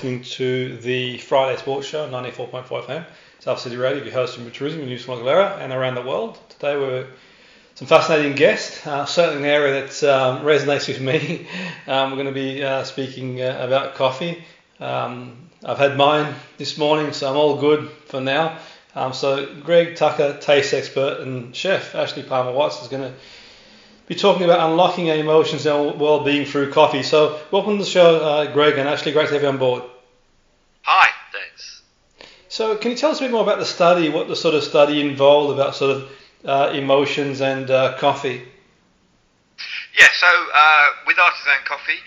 listening to the Friday Sports Show, 94.5 FM, Salford City Radio, your host Jimmy Petruzzi, in New Zealand and around the world. Today we're some fascinating guests, certainly an area that resonates with me. We're going to be speaking about coffee. I've had mine this morning, so I'm all good for now. So Greg Tucker, taste expert, and chef Ashley Palmer-Watts is going to be talking about unlocking our emotions and well-being through coffee. So welcome to the show, Greg and Ashley. Great to have you on board. Hi, thanks. So can you tell us a bit more about the study, what the sort of study involved about sort of emotions and coffee? Yeah, so with Artisan Coffee,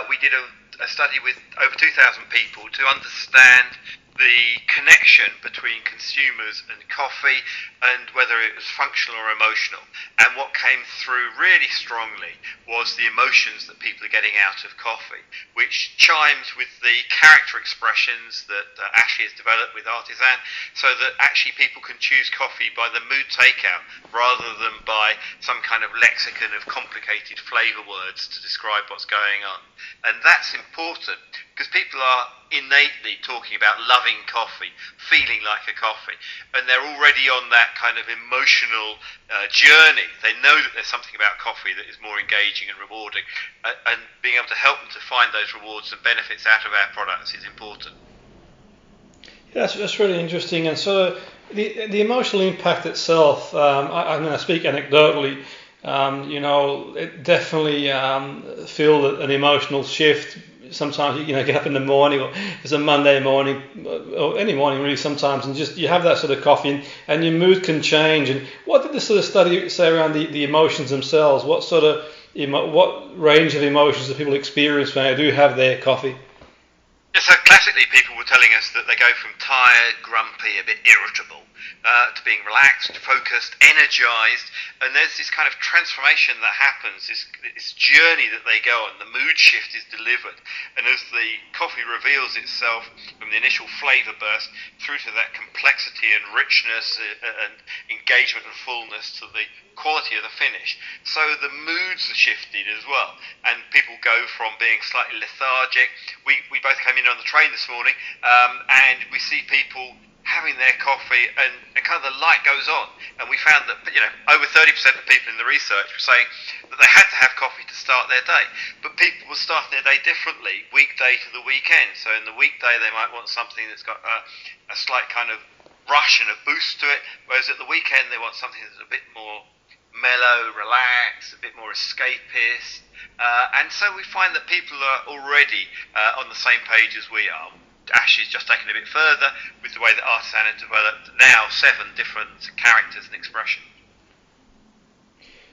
we did a study with over 2,000 people to understand the connection between consumers and coffee and whether it was functional or emotional. And what came through really strongly was the emotions that people are getting out of coffee, which chimes with the character expressions that Ashley has developed with Artisan, so that actually people can choose coffee by the mood takeout rather than by some kind of lexicon of complicated flavour words to describe what's going on. And that's important because people are innately talking about loving coffee, feeling like a coffee, and they're already on that kind of emotional journey. They know that there's something about coffee that is more engaging and rewarding, and being able to help them to find those rewards and benefits out of our products is important. Yeah, that's really interesting. And so the emotional impact itself, I'm going to speak anecdotally. It definitely feel an emotional shift. Sometimes get up in the morning, or it's a Monday morning, or any morning really sometimes, and just you have that sort of coffee, and your mood can change. And what did this sort of study say around the emotions themselves? What sort of what range of emotions do people experience when they do have their coffee? Yeah, so classically, people were telling us that they go from tired, grumpy, a bit irritable, to being relaxed, focused, energized, and there's this kind of transformation that happens, this journey that they go on. The mood shift is delivered, and as the coffee reveals itself from the initial flavour burst through to that complexity and richness and engagement and fullness to the quality of the finish, so the moods are shifted as well, and people go from being slightly lethargic. We both came in on the train this morning, and we see people having their coffee, and kind of the light goes on. And we found that over 30% of people in the research were saying that they had to have coffee to start their day. But people were starting their day differently, weekday to the weekend. So in the weekday they might want something that's got a slight kind of rush and a boost to it, whereas at the weekend they want something that's a bit more mellow, relaxed, a bit more escapist. And so we find that people are already on the same page as we are. Ashley's just taken a bit further with the way that Artisan has developed now 7 different characters and expressions.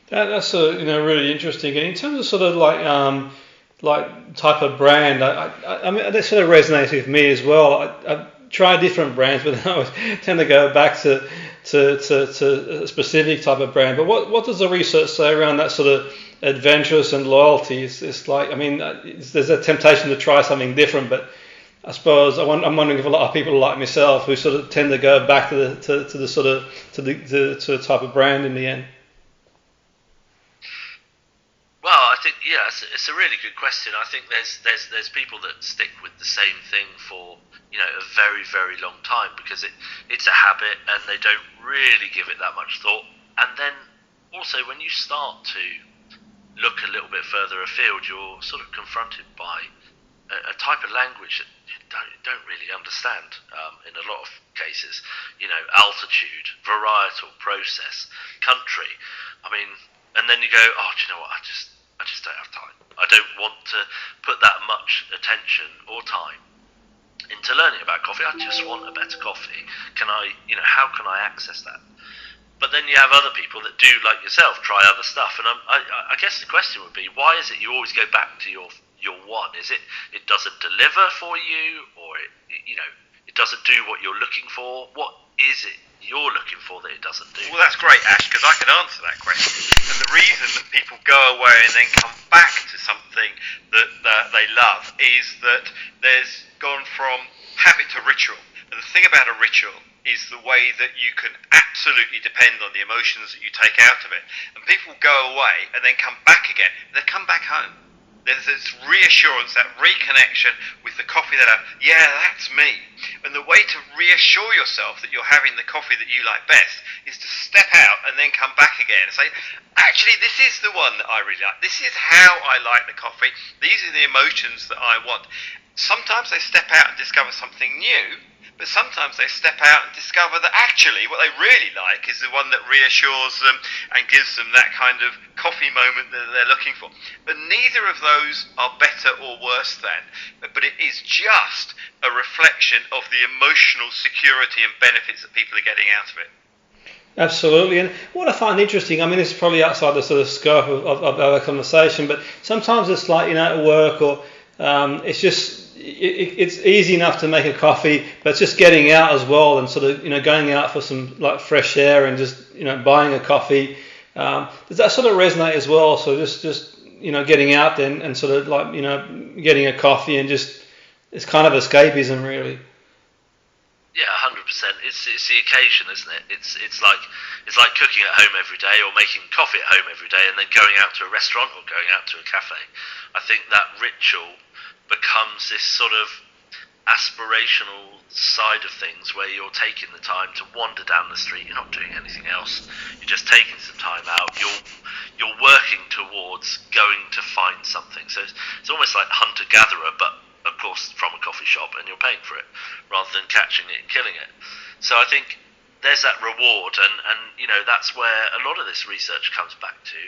That's really interesting. And in terms of sort of like type of brand, I mean that sort of resonates with me as well. I've tried different brands, but I always tend to go back to a specific type of brand. But what does the research say around that sort of adventurous and loyalty? It's like, I mean, there's a temptation to try something different, but I suppose I'm wondering if a lot of people like myself who sort of tend to go back to the type of brand in the end. Well, I think it's a really good question. I think there's people that stick with the same thing for a very, very long time because it's a habit and they don't really give it that much thought. And then also when you start to look a little bit further afield, you're sort of confronted by a type of language that you don't really understand in a lot of cases. Altitude, varietal, process, country. I mean, and then you go, oh, do you know what? I just don't have time. I don't want to put that much attention or time into learning about coffee. I just want a better coffee. Can I, how can I access that? But then you have other people that do, like yourself, try other stuff. And I guess the question would be, why is it you always go back to your one? Is it doesn't deliver for you, or it doesn't do what you're looking for? What is it you're looking for that it doesn't do? Well, that's great, Ash, because I can answer that question. And the reason that people go away and then come back to something that they love is that there's gone from habit to ritual. And the thing about a ritual is the way that you can absolutely depend on the emotions that you take out of it. And people go away and then come back again. They come back home. There's this reassurance, that reconnection with the coffee that, yeah, that's me. And the way to reassure yourself that you're having the coffee that you like best is to step out and then come back again and say, actually, this is the one that I really like. This is how I like the coffee. These are the emotions that I want. Sometimes they step out and discover something new, but sometimes they step out and discover that actually what they really like is the one that reassures them and gives them that kind of coffee moment that they're looking for. But neither of those are better or worse than, but it is just a reflection of the emotional security and benefits that people are getting out of it. Absolutely, and what I find interesting, I mean, this is probably outside the sort of scope of our conversation, but sometimes it's like, at work, or it's just, it's easy enough to make a coffee, but it's just getting out as well, and sort of, going out for some like fresh air and just, buying a coffee. Does that sort of resonate as well? So just getting out then and sort of like, getting a coffee and just, it's kind of escapism, really. Yeah, 100%. It's the occasion, isn't it? It's like cooking at home every day, or making coffee at home every day, and then going out to a restaurant or going out to a cafe. I think that ritual becomes this sort of aspirational side of things where you're taking the time to wander down the street. You're not doing anything else. You're just taking some time out. You're working towards going to find something. So it's almost like hunter-gatherer, but of course from a coffee shop, and you're paying for it rather than catching it and killing it. So I think there's that reward, and that's where a lot of this research comes back to,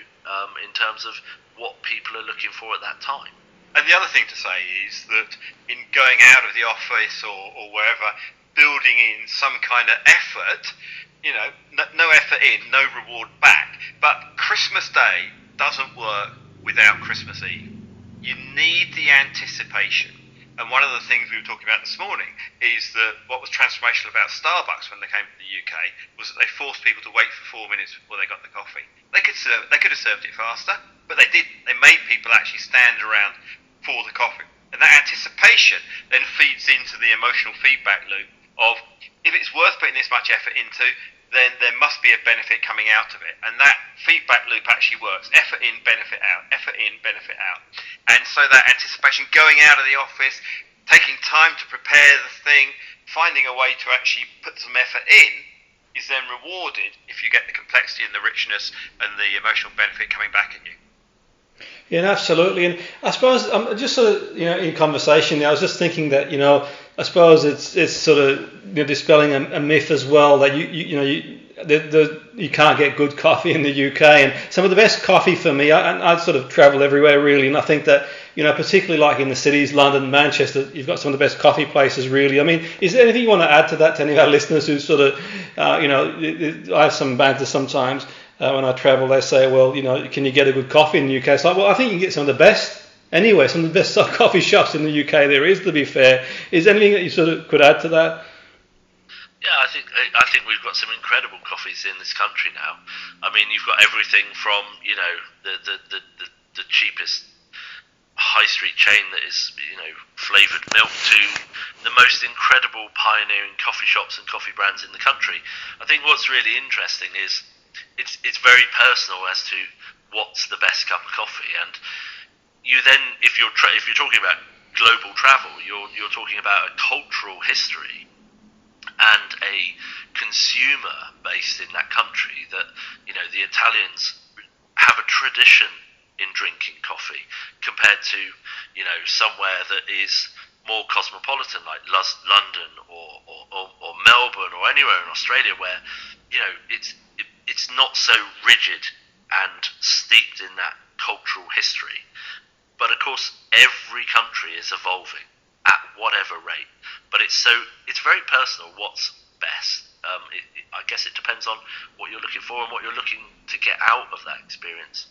in terms of what people are looking for at that time. And the other thing to say is that in going out of the office or wherever, building in some kind of effort, no effort in, no reward back. But Christmas Day doesn't work without Christmas Eve. You need the anticipation. And one of the things we were talking about this morning is that what was transformational about Starbucks when they came to the UK was that they forced people to wait for 4 minutes before they got the coffee. They could have served it faster, but they didn't. They made people actually stand around for the coffee. And that anticipation then feeds into the emotional feedback loop of, if it's worth putting this much effort into, then there must be a benefit coming out of it. And that feedback loop actually works. Effort in, benefit out. Effort in, benefit out. And so that anticipation, going out of the office, taking time to prepare the thing, finding a way to actually put some effort in, is then rewarded if you get the complexity and the richness and the emotional benefit coming back at you. Yeah, absolutely. And I suppose just sort of, in conversation, I was just thinking that, I suppose it's sort of dispelling a myth as well that you can't get good coffee in the UK. And some of the best coffee for me, I sort of travel everywhere really, and I think that particularly like in the cities, London, Manchester, you've got some of the best coffee places really. I mean, is there anything you want to add to that to any of our listeners who sort of, I have some banter sometimes. When I travel, they say, well, can you get a good coffee in the UK? It's like, well, I think you can get some of the best anywhere, some of the best coffee shops in the UK there is, to be fair. Is there anything that you sort of could add to that? Yeah, I think we've got some incredible coffees in this country now. I mean, you've got everything from, the cheapest high street chain that is, flavoured milk to the most incredible pioneering coffee shops and coffee brands in the country. I think what's really interesting is it's very personal as to what's the best cup of coffee, and you then, if you're talking about global travel, you're talking about a cultural history and a consumer based in that country that the Italians have a tradition in drinking coffee compared to somewhere that is more cosmopolitan like London or Melbourne or anywhere in Australia where it's not so rigid and steeped in that cultural history. But of course, every country is evolving at whatever rate. But it's very personal what's best. I guess it depends on what you're looking for and what you're looking to get out of that experience.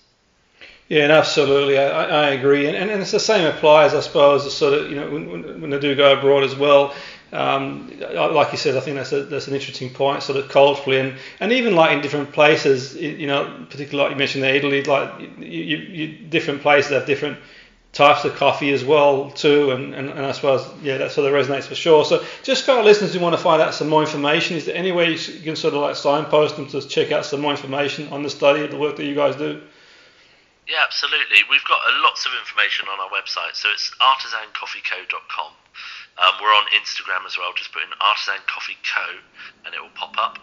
Yeah, absolutely. I agree, and it's the same applies, I suppose, sort of when they do go abroad as well. Like you said, I think that's an interesting point, sort of culturally, and even like in different places, particularly like you mentioned there, Italy, like you different places have different types of coffee as well too, and I suppose that sort of resonates for sure. So just for our listeners who want to find out some more information, is there any way you can sort of like signpost them to check out some more information on the study of the work that you guys do? Yeah, absolutely. We've got lots of information on our website, so it's artisancoffeeco.com. We're on Instagram as well. Just put in Artisan Coffee Co. and it will pop up.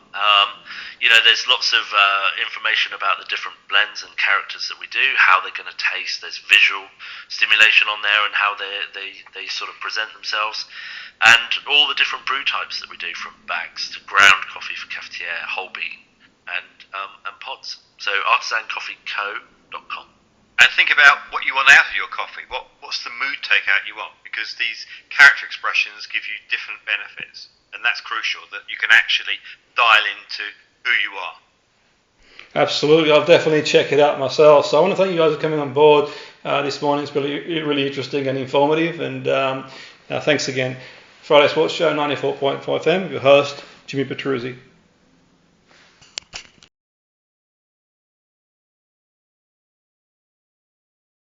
There's lots of information about the different blends and characters that we do, how they're going to taste. There's visual stimulation on there and how they sort of present themselves, and all the different brew types that we do, from bags to ground coffee for cafetiere, whole bean, and pods. So artisancoffeeco.com. And think about what you want out of your coffee. What's the mood takeout you want? Because these character expressions give you different benefits, and that's crucial, that you can actually dial into who you are. Absolutely, I'll definitely check it out myself. So I want to thank you guys for coming on board this morning. It's really interesting and informative, and thanks again. Friday Sports Show, 94.5 FM, your host, Jimmy Petruzzi.